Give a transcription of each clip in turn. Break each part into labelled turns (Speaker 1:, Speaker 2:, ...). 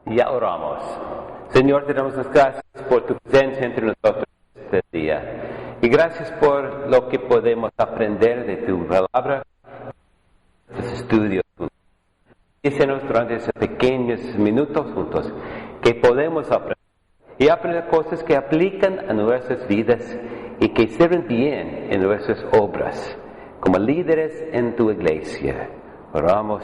Speaker 1: Ya oramos. Señor, te damos las gracias por tu presencia entre nosotros este día. Y gracias por lo que podemos aprender de tu palabra, de tus estudios. Dícenos durante esos pequeños minutos juntos que podemos aprender. Y aprender cosas que aplican a nuestras vidas y que sirven bien en nuestras obras. Como líderes en tu iglesia, oramos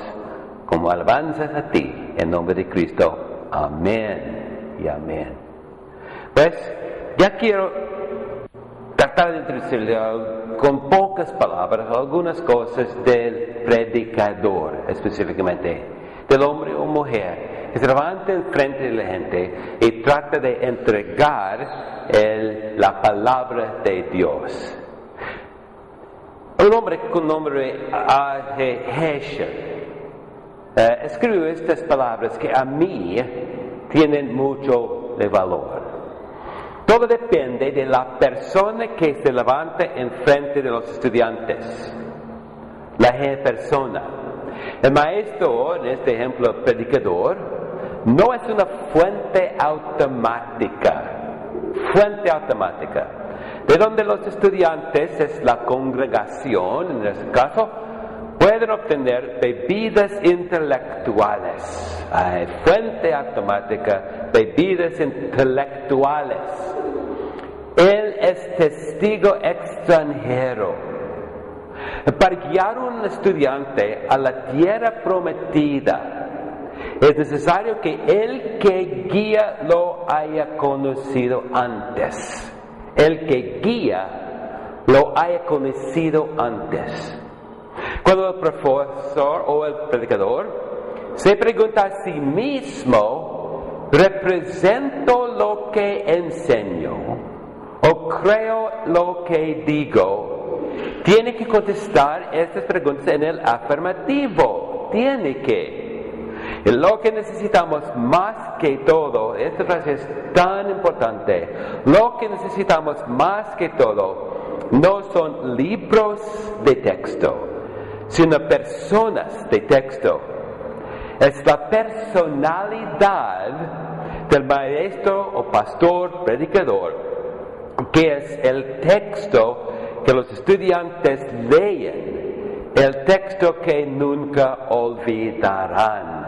Speaker 1: como alabanzas a ti, en nombre de Cristo. Amén y amén. Pues, ya quiero tratar de introducirle con pocas palabras algunas cosas del predicador, específicamente del hombre o mujer que se levanta enfrente de la gente y trata de entregar la palabra de Dios. Un hombre con nombre A.G. Heschel escribió estas palabras que a mí tienen mucho de valor. Todo depende de la persona que se levanta enfrente de los estudiantes. La persona. El maestro, en este ejemplo, el predicador, no es una fuente automática. De donde los estudiantes, es la congregación, en este caso, pueden obtener bebidas intelectuales. Fuente automática, bebidas intelectuales. Él es testigo extranjero. Para guiar a un estudiante a la tierra prometida, es necesario que el que guía lo haya conocido antes. El que guía lo haya conocido antes. Cuando el profesor o el predicador se pregunta a sí mismo, ¿represento lo que enseño? ¿O creo lo que digo? Tiene que contestar estas preguntas en el afirmativo. Tiene que. Y lo que necesitamos más que todo, esta frase es tan importante, lo que necesitamos más que todo no son libros de texto, sino personas de texto. Es la personalidad del maestro o pastor, predicador, que es el texto que los estudiantes leen, el texto que nunca olvidarán.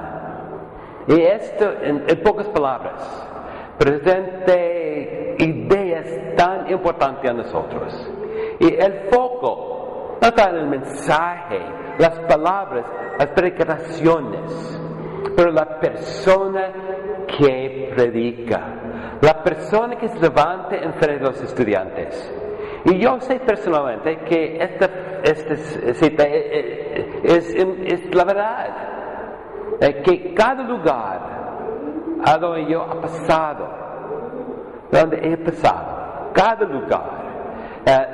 Speaker 1: Y esto, en pocas palabras, presenta ideas tan importantes a nosotros. Y el foco no está en el mensaje, las palabras, las predicaciones, pero la persona que predica, la persona que se levanta enfrente de los estudiantes. Y yo sé personalmente que esta cita es la verdad. Que cada lugar a donde yo he pasado, cada lugar,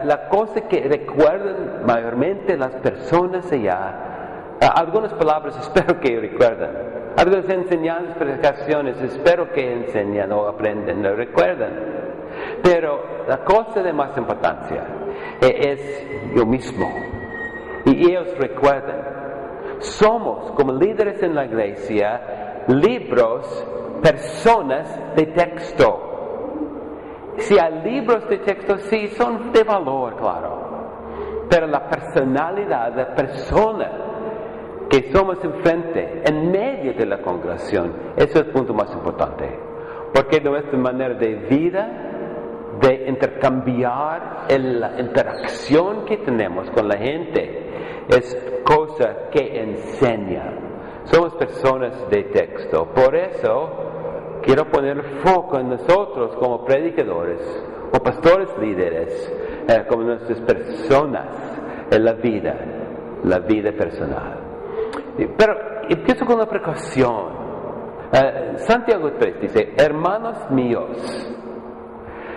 Speaker 1: la cosa que recuerdan mayormente las personas allá, algunas palabras espero que recuerdan, algunas enseñanzas, predicaciones espero que enseñan o aprenden o recuerdan, pero la cosa de más importancia es yo mismo, y ellos recuerdan. Somos, como líderes en la iglesia, libros, personas de texto. Si hay libros de texto, sí, son de valor, claro. Pero la personalidad, la persona que somos enfrente, en medio de la congregación, eso es el punto más importante. Porque nuestra manera de vida, de intercambiar la interacción que tenemos con la gente, es cosa que enseña. Somos personas de texto. Por eso quiero poner foco en nosotros como predicadores o pastores líderes, como nuestras personas en la vida personal. Pero empiezo con una precaución. Santiago 3 dice: hermanos míos,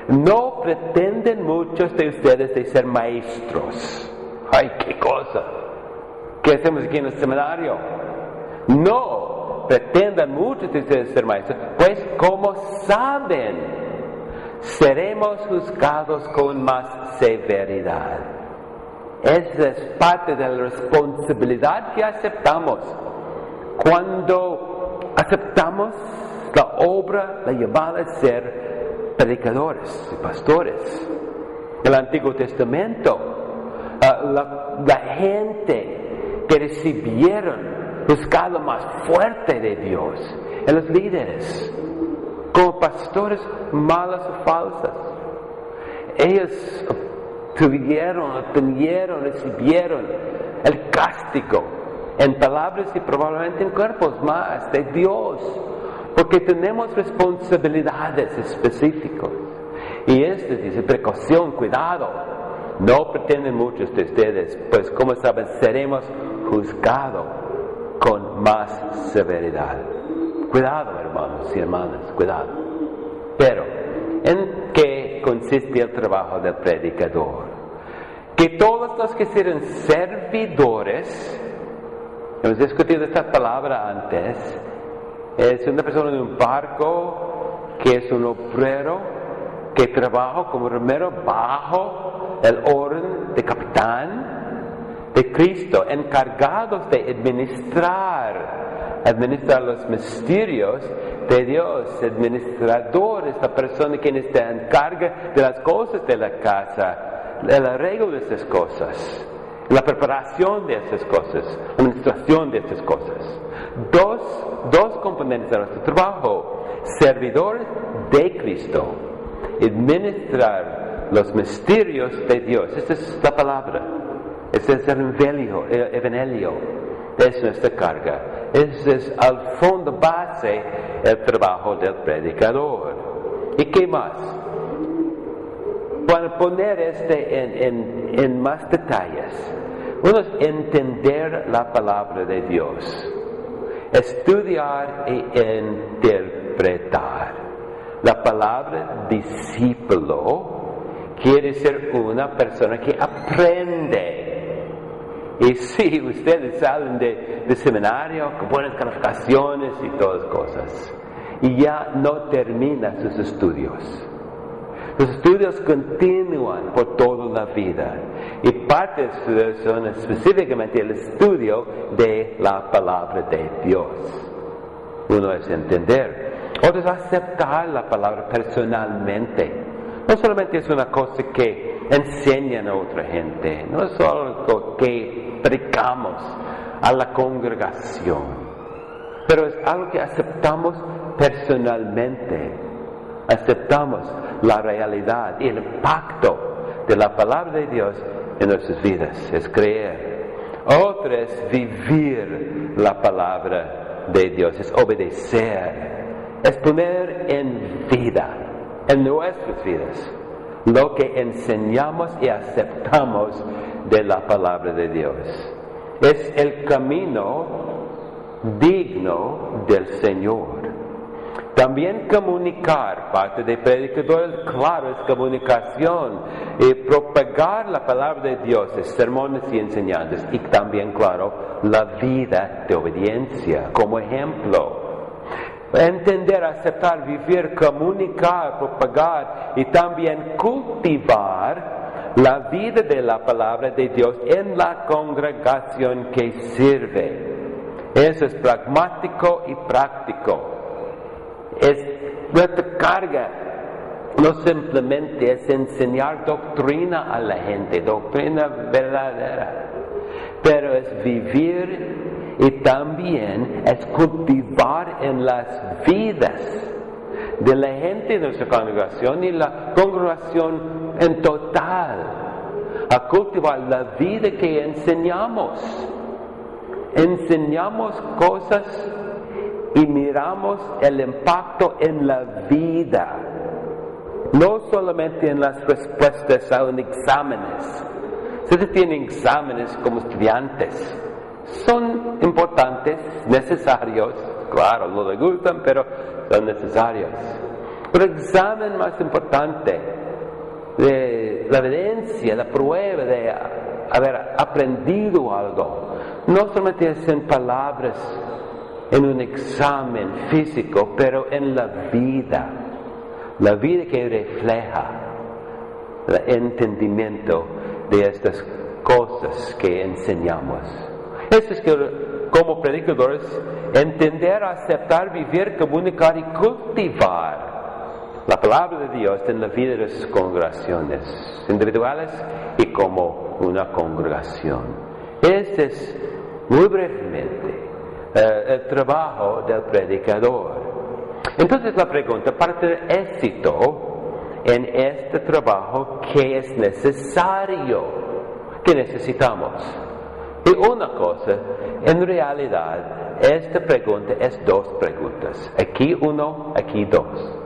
Speaker 1: no pretenden muchos de ustedes de ser maestros. ¡Ay, qué cosa! ¿Qué hacemos aquí en el seminario? No pretendan muchos de ustedes ser maestros, pues como saben, seremos juzgados con más severidad. Esa es parte de la responsabilidad que aceptamos. Cuando aceptamos La obra la llevaba a ser predicadores y pastores. El Antiguo Testamento, la gente que recibieron buscaba lo más fuerte de Dios en los líderes, como pastores malas o falsas. Ellos recibieron el castigo en palabras y probablemente en cuerpos más de Dios, porque tenemos responsabilidades específicas. Y esto dice precaución, cuidado. No pretenden muchos de ustedes, pues como saben, seremos juzgados con más severidad. Cuidado, hermanos y hermanas, cuidado. Pero, ¿en qué consiste el trabajo del predicador? Que todos los que serán servidores, hemos discutido esta palabra antes, es una persona de un barco que es un obrero que trabaja como remero bajo el orden de capitán de Cristo, encargados de administrar los misterios de Dios. Administrador es la persona que se encarga de las cosas de la casa, el arreglo de esas cosas, la preparación de esas cosas, la administración de esas cosas. Dos componentes de nuestro trabajo: servidores de Cristo, administrar los misterios de Dios. Esta es la palabra, este es el evangelio, es nuestra carga. Ese es al fondo base el trabajo del predicador. ¿Y qué más? Para poner en más detalles, uno es entender la palabra de Dios, estudiar e interpretar. La palabra discípulo quiere ser una persona que aprende. Y si ustedes salen de seminario con buenas calificaciones y todas cosas, y ya no terminan sus estudios. Los estudios continúan por toda la vida. Y parte de los estudios son específicamente el estudio de la palabra de Dios. Uno es entender. Otro es aceptar la palabra personalmente. No solamente es una cosa que enseñan a otra gente, no es solo algo que predicamos a la congregación, pero es algo que aceptamos personalmente. Aceptamos la realidad y el impacto de la palabra de Dios en nuestras vidas. Es creer. Otro es vivir la palabra de Dios, es obedecer. Es poner en vida, en nuestras vidas, lo que enseñamos y aceptamos de la palabra de Dios. Es el camino digno del Señor. También comunicar, parte de predicador, claro, es comunicación. Y propagar la palabra de Dios, es sermones y enseñanzas. Y también, claro, la vida de obediencia como ejemplo. Entender, aceptar, vivir, comunicar, propagar y también cultivar la vida de la palabra de Dios en la congregación que sirve. Eso es pragmático y práctico. Es nuestra carga. No simplemente es enseñar doctrina a la gente, doctrina verdadera, pero es vivir y también es cultivar en las vidas de la gente de nuestra congregación y la congregación en total, a cultivar la vida que enseñamos. Enseñamos cosas y miramos el impacto en la vida, no solamente en las respuestas a los exámenes. Si ustedes tienen exámenes como estudiantes, son importantes, necesarios, claro, no les gustan, pero son necesarios. Pero el examen más importante, de la evidencia, la prueba de haber aprendido algo, no solamente es en palabras, en un examen físico, pero en la vida que refleja el entendimiento de estas cosas que enseñamos. Eso es que como predicadores, entender, aceptar, vivir, comunicar y cultivar la palabra de Dios en la vida de sus congregaciones individuales y como una congregación. Este es muy brevemente el trabajo del predicador. Entonces la pregunta, para tener éxito en este trabajo, ¿qué es necesario? ¿Qué necesitamos? Y una cosa, en realidad, esta pregunta es dos preguntas. Aquí uno, aquí dos.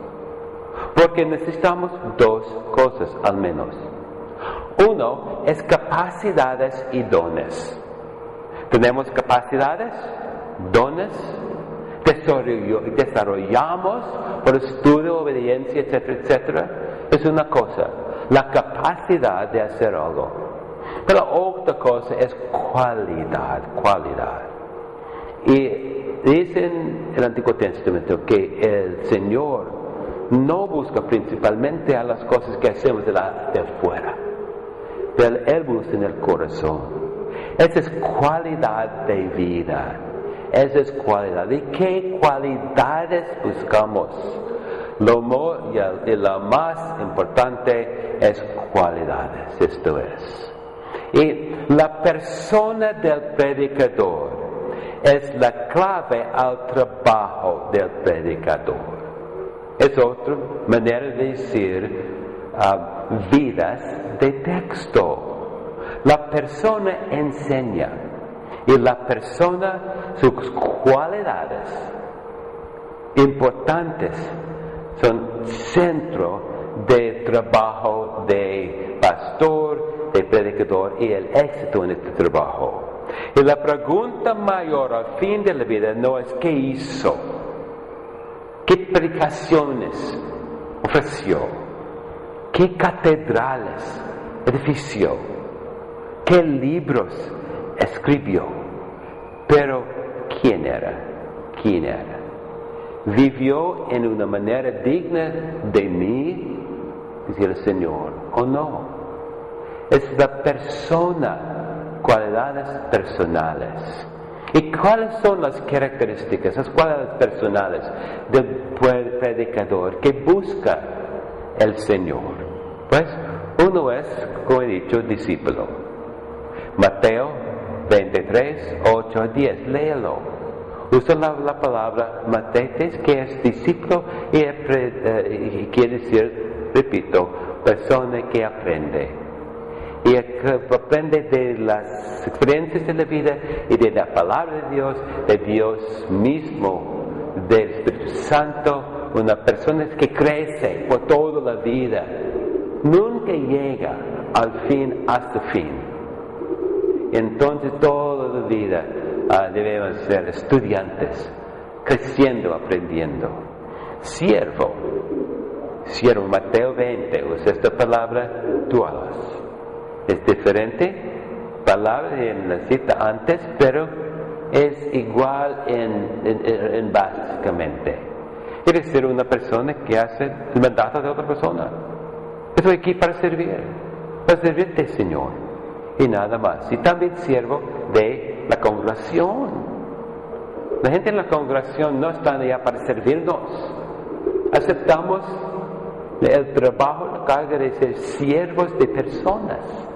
Speaker 1: Porque necesitamos dos cosas al menos. Uno es capacidades y dones. Tenemos capacidades, dones, desarrollamos por estudio, obediencia, etcétera, etcétera. Es una cosa, la capacidad de hacer algo. Pero otra cosa es cualidad. Y dice en el Antiguo Testamento que el Señor no busca principalmente a las cosas que hacemos de afuera, pero Él busca en el corazón. Esa es cualidad de vida. Esa es cualidad. ¿Y qué cualidades buscamos? Lo más importante es cualidades. Esto es. Y la persona del predicador es la clave al trabajo del predicador. Es otra manera de decir vidas de texto. La persona enseña y la persona, sus cualidades importantes son centro de trabajo de pastor, de predicador y el éxito en este trabajo. Y la pregunta mayor al fin de la vida no es ¿qué hizo? ¿Qué predicaciones ofreció? ¿Qué catedrales edifició? ¿Qué libros escribió? Pero ¿quién era? ¿Vivió en una manera digna de mí? Dice el Señor, ¿o no? Es la persona, cualidades personales. ¿Y cuáles son las características, las cualidades personales del predicador que busca el Señor? Pues uno es, como he dicho, discípulo. Mateo 23, 8 a 10, léelo. Usa la palabra matetes, que es discípulo, y quiere decir, repito, persona que aprende. Y aprende de las experiencias de la vida y de la palabra de Dios mismo, del Espíritu Santo, una persona que crece por toda la vida. Nunca llega al fin hasta fin. Entonces toda la vida debemos ser estudiantes, creciendo, aprendiendo. Siervo, Mateo 20, usa esta palabra, dualos. Es diferente palabra en la cita antes, pero es igual en básicamente. Quiere decir una persona que hace el mandato de otra persona. Estoy aquí para servirte, Señor, y nada más. Y también siervo de la congregación. La gente en la congregación no está allá para servirnos. Aceptamos el trabajo, la carga de ser siervos de personas.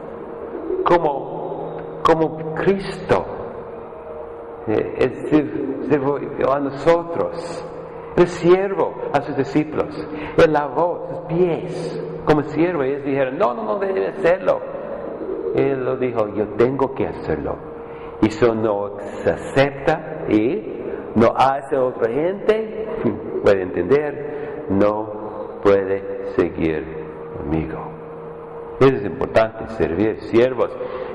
Speaker 1: Como Cristo sirvió a nosotros, el siervo a sus discípulos, él lavó sus pies como siervo, y ellos dijeron, no debe hacerlo. Él lo dijo, yo tengo que hacerlo. Y eso no se acepta y no hace otra gente, puede entender, no puede seguir conmigo. Es importante servir siervos.